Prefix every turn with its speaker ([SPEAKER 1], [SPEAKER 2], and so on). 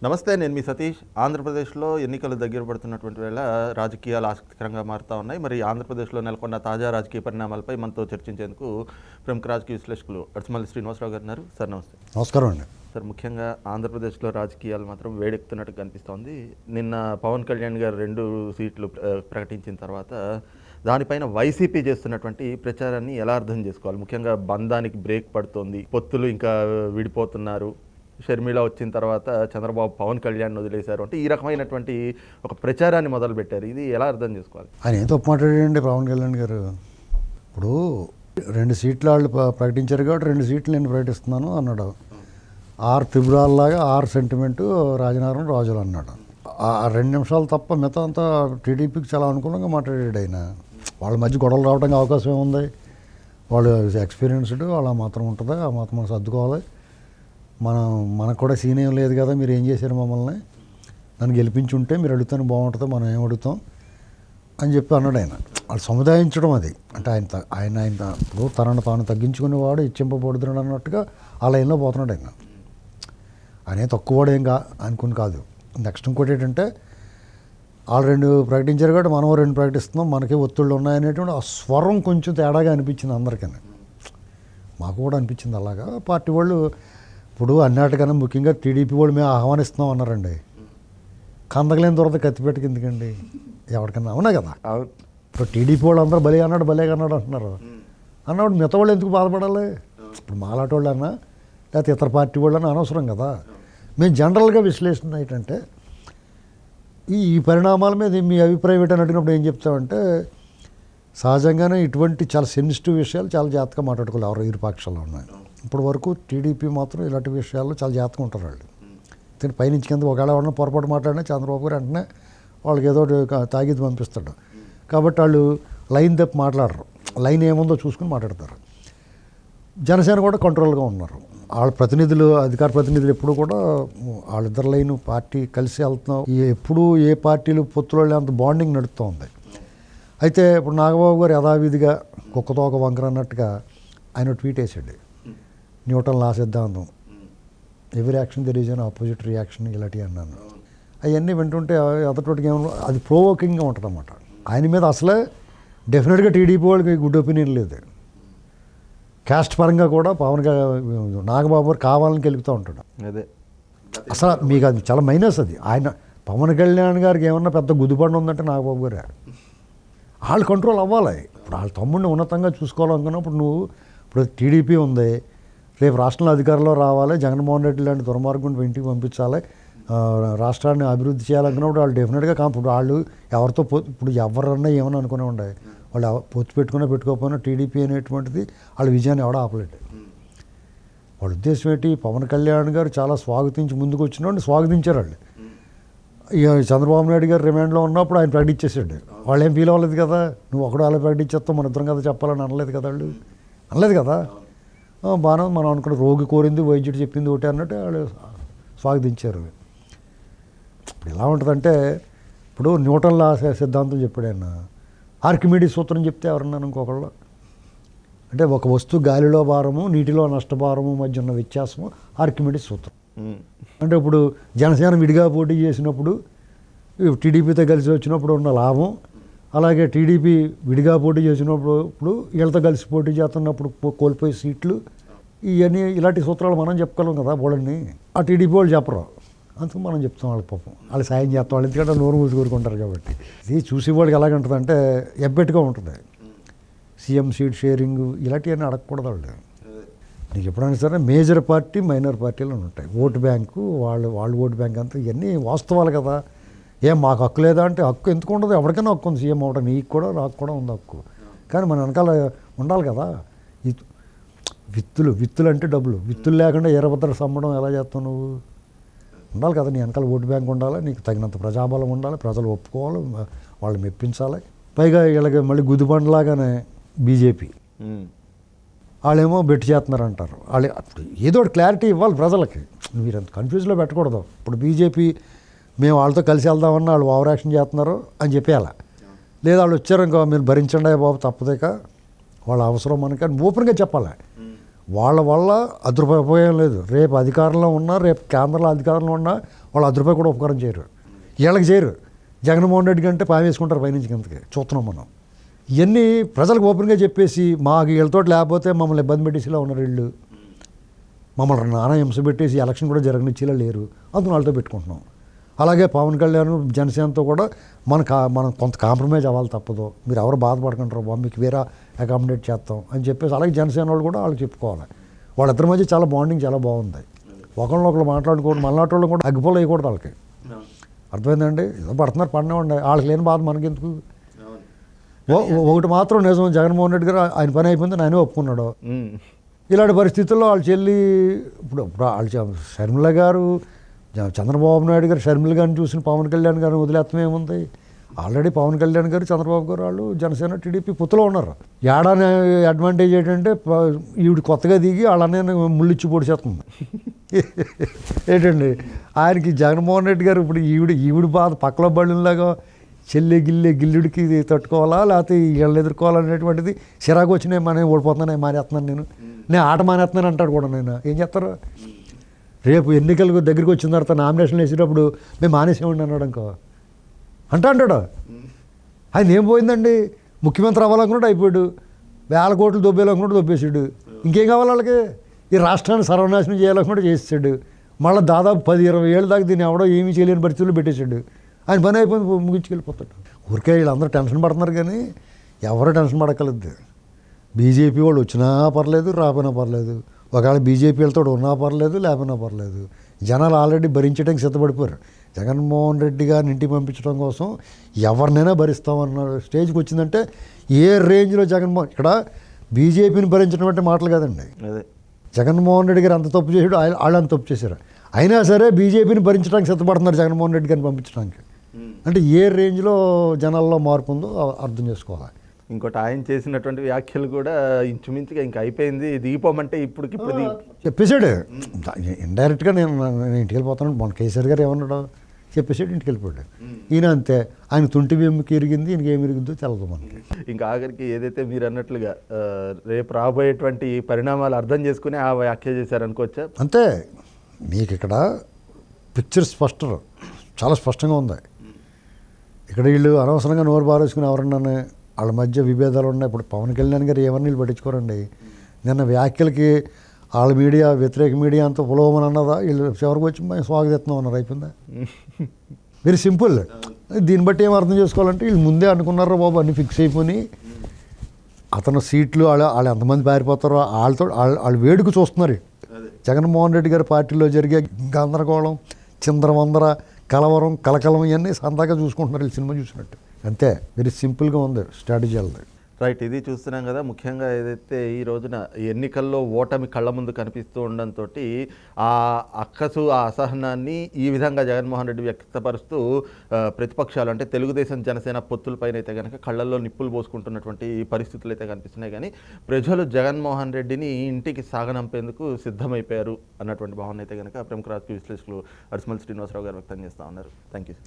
[SPEAKER 1] నమస్తే, నేను మీ సతీష్. ఆంధ్రప్రదేశ్లో ఎన్నికలు దగ్గర పడుతున్నటువంటి వేళ రాజకీయాలు ఆసక్తికరంగా మారుతూ ఉన్నాయి. మరి ఆంధ్రప్రదేశ్లో నెలకొన్న తాజా రాజకీయ పరిణామాలపై మనతో చర్చించేందుకు ప్రముఖ రాజకీయ విశ్లేషకులు అడ్స్మల్లి శ్రీనివాసరావు గారు ఉన్నారు. సార్ నమస్తే.
[SPEAKER 2] నమస్కారం అండి.
[SPEAKER 1] సార్, ముఖ్యంగా ఆంధ్రప్రదేశ్లో రాజకీయాలు మాత్రం వేడెక్కుతున్నట్టు కనిపిస్తోంది. నిన్న పవన్ కళ్యాణ్ గారు 2 సీట్లు ప్రకటించిన తర్వాత దానిపైన వైసీపీ చేస్తున్నటువంటి ప్రచారాన్ని ఎలా అర్థం చేసుకోవాలి? ముఖ్యంగా బంధానికి బ్రేక్ పడుతోంది, పొత్తులు ఇంకా విడిపోతున్నారు, షర్మిల వచ్చిన తర్వాత చంద్రబాబు పవన్ కళ్యాణ్ వదిలేశారు అంటే ఈ రకమైనటువంటి ఒక ప్రచారాన్ని మొదలుపెట్టారు. ఇది ఎలా అర్థం చేసుకోవాలి?
[SPEAKER 2] ఆయన ఏం తప్పు మాట్లాడాడండి పవన్ కళ్యాణ్ గారు? ఇప్పుడు 2 సీట్లు వాళ్ళు ప్రకటించారు కాబట్టి 2 సీట్లు నేను ప్రకటిస్తున్నాను అన్నాడు. 6 త్రిపురాల్లాగా 6 సెంటిమెంటు రాజనారాయణ రాజులు అన్నాడు. ఆ 2 నిమిషాలు తప్ప మిగతా అంతా టీడీపీకి చాలా అనుకూలంగా మాట్లాడాడు ఆయన. వాళ్ళ మధ్య గొడవలు రావడానికి అవకాశం ఏముంది? వాళ్ళు ఎక్స్పీరియన్స్డ్, వాళ్ళ మాత్రం ఉంటుందా, ఆ మాత్రం మనం సర్దుకోవాలి. మనకు కూడా సీన్ ఏం లేదు కదా, మీరు ఏం చేశారు మమ్మల్ని, నన్ను గెలిపించి ఉంటే మీరు అడుగుతాను బాగుంటుందో, మనం ఏం అడుగుతాం అని చెప్పి అన్నాడు ఆయన. వాళ్ళు సముదాయించడం అది అంటే ఆయన ఇప్పుడు తనను తాను తగ్గించుకునేవాడు ఇచ్చింపబడుతున్నాడు అన్నట్టుగా ఆ లైన్లో పోతున్నాడు ఆయన. ఆయన తక్కువవాడు ఏం అనుకుని కాదు. నెక్స్ట్ ఇంకోటి ఏంటంటే వాళ్ళు 2 ప్రకటించారు కాబట్టి మనం 2 ప్రకటిస్తున్నాం, మనకి ఒత్తిళ్ళు ఉన్నాయనేటువంటి ఆ స్వరం కొంచెం తేడాగా అనిపించింది అందరికీ. మాకు కూడా అనిపించింది అలాగా. పార్టీ వాళ్ళు ఇప్పుడు అన్నిటికన్నా ముఖ్యంగా టీడీపీ వాళ్ళు మేము ఆహ్వానిస్తున్నాం అన్నారండి. కందకలేని దొరద కత్తిపెట్టకి ఎందుకండి ఎవరికన్నా? అవునా కదా. ఇప్పుడు టీడీపీ వాళ్ళు అందరూ భలే అన్నాడు అంటున్నారు. అన్నప్పుడు మిగతా వాళ్ళు ఎందుకు బాధపడాలి? ఇప్పుడు మాలాంటి వాళ్ళు అన్నా లేకపోతే ఇతర పార్టీ వాళ్ళు అన్నా అనవసరం కదా. మేము జనరల్గా విశ్లేషణ ఏంటంటే ఈ పరిణామాల మీద మీ అభిప్రాయం ఏంటని అడిగినప్పుడు ఏం చెప్తామంటే సహజంగానే ఇటువంటి చాలా సెన్సిటివ్ విషయాలు చాలా జాగ్రత్తగా మాట్లాడుకోవాలి ఎవరు ఇరు పక్షాలు ఉన్నాయి. ఇప్పటి వరకు టీడీపీ మాత్రం ఇలాంటి విషయాల్లో చాలా జాగ్రత్తగా ఉంటారు వాళ్ళు. ఎందుకంటే పైనుంచి కింద ఒకవేళ ఎవరైనా పొరపాటు మాట్లాడినా చంద్రబాబు గారు వెంటనే వాళ్ళకి ఏదో తాగిది పంపిస్తాడు. కాబట్టి వాళ్ళు లైన్ తప్పి మాట్లాడరు, లైన్ ఏముందో చూసుకుని మాట్లాడతారు. జనసేన కూడా కంట్రోల్గా ఉన్నారు. వాళ్ళ ప్రతినిధులు, అధికార ప్రతినిధులు ఎప్పుడు కూడా వాళ్ళిద్దరు లైన్ పార్టీ కలిసి వెళ్తున్నాం. ఎప్పుడు ఏ పార్టీలు పొత్తులో అంత బాండింగ్ నడుస్తూ ఉంది. అయితే ఇప్పుడు నాగబాబు గారు యథావిధిగా కుక్కతోక వంకర అన్నట్టుగా ఆయన ట్వీట్ వేసాడు, న్యూటన్ లా సిద్ధాంతం, ఎవరి action there is an opposite reaction, ఇలాంటివి అన్నాను. అవన్నీ వింటుంటే అతటికి ఏమో అది ప్రోవోకింగ్గా ఉంటుంది అన్నమాట. ఆయన మీద అసలే డెఫినెట్గా టీడీపీ వాళ్ళకి గుడ్ ఒపీనియన్ లేదు. క్యాస్ట్ పరంగా కూడా పవన్ నాగబాబు గారు కావాలని గెలుపుతూ ఉంటాడు.
[SPEAKER 1] అదే
[SPEAKER 2] అసలు మీకు అది చాలా మైనస్. అది ఆయన పవన్ కళ్యాణ్ గారికి ఏమన్నా పెద్ద గుద్దుబండ ఉందంటే నాగబాబు గారే. వాళ్ళు కంట్రోల్ అవ్వాలి. ఇప్పుడు వాళ్ళ తమ్ముడిని ఉన్నతంగా చూసుకోవాలనుకున్నప్పుడు ఇప్పుడు టీడీపీ ఉంది, రేపు రాష్ట్రంలో అధికారంలో రావాలి, జగన్మోహన్ రెడ్డి లాంటి దుర్మార్గుని ఇంటికి పంపించాలి, రాష్ట్రాన్ని అభివృద్ధి చేయాలనుకున్నప్పుడు వాళ్ళు డెఫినెట్గా ఇప్పుడు వాళ్ళు ఎవరితో ఇప్పుడు ఎవరన్నా ఏమని అనుకునే ఉండే వాళ్ళు పొత్తు పెట్టుకున్నా పెట్టుకోకపోయినా టీడీపీ అనేటువంటిది వాళ్ళ విజయాన్ని ఎవడ ఆపలేడు. వాళ్ళ ఉద్దేశం ఏంటి? పవన్ కళ్యాణ్ గారు చాలా స్వాగతించి ముందుకు వచ్చిన స్వాగతించారు వాళ్ళు. ఇక చంద్రబాబు నాయుడు గారు రిమాండ్లో ఉన్నప్పుడు ఆయన ప్రకటించేసాడు. వాళ్ళు ఏం ఫీల్ అవ్వలేదు కదా, నువ్వు ఒకడు అలా ప్రకటించేస్తావు మన ఇద్దరం కదా చెప్పాలని అనలేదు కదా, వాళ్ళు అనలేదు కదా. బాగా మనం అనుకున్న రోగి కోరింది వైద్యుడు చెప్పింది ఒకటి అన్నట్టు వాళ్ళు స్వాగతించారు. ఇప్పుడు ఎలా ఉంటుందంటే ఇప్పుడు న్యూటన్ లా సిద్ధాంతం చెప్పాడు ఆయన. ఆర్కిమిడీస్ సూత్రం చెప్తే ఎవరన్నా ఇంకొకళ్ళు అంటే ఒక వస్తువు గాలిలో భారము నీటిలో నష్టభారము మధ్య ఉన్న వ్యత్యాసము ఆర్కిమిడీస్ సూత్రం. అంటే ఇప్పుడు జనసేన విడిగా పోటీ చేసినప్పుడు టీడీపీతో కలిసి వచ్చినప్పుడు ఉన్న లాభం, అలాగే టీడీపీ విడిగా పోటీ చేసినప్పుడు వీళ్ళతో కలిసి పోటీ చేస్తున్నప్పుడు కోల్పోయే సీట్లు, ఇవన్నీ ఇలాంటి సూత్రాలు మనం చెప్పగలం కదా వాళ్ళని. ఆ టీడీపీ వాళ్ళు చెప్పరు, అందుకు మనం చెప్తాం వాళ్ళకి. పాపం వాళ్ళు సాయం చేస్తాం, వాళ్ళు ఎందుకంటే నోరు మూసి కోరుకుంటారు కాబట్టి. ఇది చూసేవాళ్ళకి ఎలాగంటుంది అంటే ఎబ్బెట్టుగా ఉంటుంది. సీఎం సీట్ షేరింగ్ ఇలాంటివన్నీ అడగకూడదు వాళ్ళు. నీకు ఎప్పుడైనా సరే మేజర్ పార్టీ మైనర్ పార్టీలు ఉంటాయి, ఓటు బ్యాంకు వాళ్ళు ఓటు బ్యాంక్ అంతా ఇవన్నీ వాస్తవాలు కదా. ఏం మాకు హక్కు లేదా అంటే హక్కు ఎందుకు ఉండదు? ఎవరికైనా హక్కు ఉంది సీఎం అవ్వడం, నీకు కూడా నాకు కూడా ఉంది హక్కు. కానీ మన వెనకాల ఉండాలి కదా విత్తులు అంటే డబ్బులు. విత్తులు లేకుండా ఎర్రభద్ర సమ్మడం ఎలా చేస్తావు నువ్వు? ఉండాలి కదా, నీ వెనకాల ఓటు బ్యాంక్ ఉండాలి, నీకు తగినంత ప్రజాబలం ఉండాలి, ప్రజలు ఒప్పుకోవాలి, వాళ్ళు మెప్పించాలి. పైగా వీళ్ళకి మళ్ళీ గుదిబండలాగానే బీజేపీ వాళ్ళేమో బెట్టు చేస్తున్నారు అంటారు. వాళ్ళు ఏదో ఒకటి క్లారిటీ ఇవ్వాలి ప్రజలకి. మీరు అంత కన్ఫ్యూజ్లో పెట్టకూడదు. ఇప్పుడు బీజేపీ మేము వాళ్ళతో కలిసి వెళ్దామన్నా వాళ్ళు ఓవర్ యాక్షన్ చేస్తున్నారు అని చెప్పేయాల. లేదా వాళ్ళు వచ్చారు ఇంకో మీరు భరించండి బాబు తప్పదేక వాళ్ళ అవసరం మనకని ఓపెన్గా చెప్పాలి. వాళ్ళ వల్ల అదృపయోగం లేదు. రేపు అధికారంలో ఉన్నా, రేపు కేంద్రంలో అధికారంలో ఉన్నా వాళ్ళు 10 రూపాయలు కూడా ఉపకారం చేయరు, వీళ్ళకి చేయరు. జగన్మోహన్ రెడ్డి కంటే పాయం వేసుకుంటారు పైనుంచి కిందకి. చూస్తున్నాం మనం. ఇవన్నీ ప్రజలకు ఓపెన్గా చెప్పేసి మాకు వీళ్ళతో లేకపోతే మమ్మల్ని ఇబ్బంది పెట్టేసిలా ఉన్నారు వీళ్ళు, మమ్మల్ని నానా హింస పెట్టేసి ఎలక్షన్ కూడా జరగనిచ్చేలా లేరు, అందుకు వాళ్ళతో పెట్టుకుంటున్నాం. అలాగే పవన్ కళ్యాణ్ జనసేనతో కూడా మనం కొంత కాంప్రమైజ్ అవ్వాలి తప్పదు, మీరు ఎవరు బాధపడకంటారు బాబు, మీకు వేరే అకామిడేట్ చేస్తాం అని చెప్పేసి. అలాగే జనసేన వాళ్ళు కూడా వాళ్ళకి చెప్పుకోవాలి. వాళ్ళిద్దరి మధ్య చాలా బాండింగ్ చాలా బాగుంది. ఒకళ్ళు మాట్లాడుకోవడం, మళ్ళాటి వాళ్ళు కూడా అగ్గిపోలు వేయకూడదు వాళ్ళకి. అర్థమైందండి? ఏదో పడుతున్నారు, పడినామండి, వాళ్ళకి లేని బాధ మనకెందుకు. ఒకటి మాత్రం నిజం, జగన్మోహన్ రెడ్డి గారు ఆయన పని అయిపోయింది ఆయనే ఒప్పుకున్నాడు. ఇలాంటి పరిస్థితుల్లో వాళ్ళ చెల్లి ఇప్పుడు వాళ్ళ షర్మిల గారు, చంద్రబాబు నాయుడు గారు షర్మిల గారిని చూసిన పవన్ కళ్యాణ్ గారిని వదిలేత్తం ఏముంది? ఆల్రెడీ పవన్ కళ్యాణ్ గారు, చంద్రబాబు గారు వాళ్ళు జనసేన టీడీపీ పొత్తులో ఉన్నారు. ఏడాది అడ్వాంటేజ్ ఏంటంటే ఈవిడ కొత్తగా దిగి వాళ్ళనే ముళ్ళిచ్చి పొడిచేస్తుంది. ఏంటండి ఆయనకి జగన్మోహన్ రెడ్డి గారు ఇప్పుడు ఈవిడ బాధ పక్కల బళ్ళలాగా గిల్లుడికి తట్టుకోవాలా, లేకపోతే వీళ్ళని ఎదుర్కోవాలనేటువంటిది చిరాకు వచ్చినాయి. మనం ఓడిపోతున్నాను, మానేస్తున్నాను, నేను ఆట మానేస్తున్నాను అంటాడు కూడా. నేను ఏం చేస్తారు? రేపు ఎన్నికలకు దగ్గరికి వచ్చిన తర్వాత నామినేషన్లు వేసేటప్పుడు మేము మానేసేవాడిని అన్నాడు అనుకో అంటాడు. ఆయన ఏం పోయిందండి? ముఖ్యమంత్రి అవ్వాలనుకున్నాడు, అయిపోయాడు. 1000 కోట్లు దొబ్బేయాలనుకున్నాడు, దొబ్బేసాడు. ఇంకేం కావాలి వాళ్ళకి? ఈ రాష్ట్రాన్ని సర్వనాశనం చేయాలనుకున్నాడు, చేసాడు. మళ్ళీ దాదాపు 10-20 ఏళ్ళ దాకా దీన్ని ఎవడో ఏమీ చేయలేని పరిస్థితుల్లో పెట్టేశాడు. ఆయన పని అయిపోయింది, ముగించుకెళ్ళిపోతాడు. ఊరికే వీళ్ళందరూ టెన్షన్ పడుతున్నారు కానీ ఎవరు టెన్షన్ పడకలేదు. బీజేపీ వాళ్ళు వచ్చినా పర్లేదు, రాపోయినా పర్లేదు. ఒకవేళ బీజేపీ వాళ్ళతో ఉన్నా పర్లేదు, లేకపోయినా పర్లేదు. జనాలు ఆల్రెడీ భరించడానికి సిద్ధపడిపోయారు. జగన్మోహన్ రెడ్డి గారిని ఇంటికి పంపించడం కోసం ఎవరినైనా భరిస్తామన్న స్టేజ్కి వచ్చిందంటే ఏ రేంజ్లో జగన్మోహన్, ఇక్కడ బీజేపీని భరించడం అంటే మాటలు కాదండి. జగన్మోహన్ రెడ్డి గారు అంత తప్పు చేసాడు, వాళ్ళు అంత తప్పు చేశారు. అయినా సరే బీజేపీని భరించడానికి సిద్ధపడుతున్నారు జగన్మోహన్ రెడ్డి గారిని పంపించడానికి. అంటే ఏ రేంజ్లో జనాల్లో మార్పు ఉందో అర్థం చేసుకోవాలి.
[SPEAKER 1] ఇంకోటి ఆయన చేసినటువంటి వ్యాఖ్యలు కూడా ఇంచుమించుగా ఇంకా అయిపోయింది, దిగిపోమంటే ఇప్పుడు
[SPEAKER 2] చెప్పేశాడు ఇండైరెక్ట్గా. నేను ఇంటికి వెళ్ళిపోతాను, మొన్న కేసీఆర్ గారు ఏమన్నాడు చెప్పేసాడు, ఇంటికి వెళ్ళిపోయాడు. ఈయన అంతే, ఆయన తుంటి వెమ్మికి ఇరిగింది, ఈయనకి ఏమి ఇరిగిందో తెలదు మనకి.
[SPEAKER 1] ఇంకా ఆఖరికి ఏదైతే మీరు అన్నట్లుగా రేపు రాబోయేటువంటి పరిణామాలు అర్థం చేసుకుని ఆ వ్యాఖ్య చేశారనుకోవచ్చా?
[SPEAKER 2] అంతే. మీకు ఇక్కడ పిక్చర్ చాలా స్పష్టంగా ఉంది. ఇక్కడ వీళ్ళు అనవసరంగా నోరు బారేసుకుని ఎవరన్నా వాళ్ళ మధ్య విభేదాలు ఉన్నాయి. ఇప్పుడు పవన్ కళ్యాణ్ గారు ఎవరిని వీళ్ళు పట్టించుకోరండి. నిన్న వ్యాఖ్యలకి వాళ్ళ మీడియా, వ్యతిరేక మీడియా అంతా పులవమని అన్నదా, వీళ్ళు చివరికి వచ్చి మేము స్వాగతిస్తున్నాం అన్నారు. అయిపోయిందా? Very simple. దీన్ని బట్టి ఏం అర్థం చేసుకోవాలంటే వీళ్ళు ముందే అనుకున్నారో బాబు, అన్ని ఫిక్స్ అయిపోయి అతను సీట్లు వాళ్ళు ఎంతమంది పారిపోతారో వాళ్ళు వేడుకు చూస్తున్నారు. జగన్మోహన్ రెడ్డి గారి పార్టీలో జరిగే గందరగోళం, చిందరవందర, కలకలం ఇవన్నీ సంతాగా చూసుకుంటున్నారు వీళ్ళు సినిమా చూసినట్టు. అంతే. వెరీ సింపుల్గా ఉంది స్ట్రాటజీ వాళ్ళది.
[SPEAKER 1] రైట్. ఇది చూస్తున్నాం కదా, ముఖ్యంగా ఏదైతే ఈ రోజున ఎన్నికల్లో ఓటమి కళ్ళ ముందు కనిపిస్తూ ఉండడంతో ఆ అక్కసు, ఆ అసహనాన్ని ఈ విధంగా జగన్మోహన్ రెడ్డి వ్యక్తపరుస్తూ ప్రతిపక్షాలు అంటే తెలుగుదేశం, జనసేన పొత్తులపైన అయితే కనుక కళ్ళల్లో నిప్పులు పోసుకుంటున్నటువంటి పరిస్థితులు అయితే కనిపిస్తున్నాయి. కానీ ప్రజలు జగన్మోహన్ రెడ్డిని ఇంటికి సాగనంపేందుకు సిద్ధమైపోయారు అన్నటువంటి భావన అయితే కనుక ప్రముఖ రాజకీయ విశ్లేషకులు అడిసిమల్ శ్రీనివాసరావు గారు వ్యక్తం చేస్తూ ఉన్నారు. Thank you.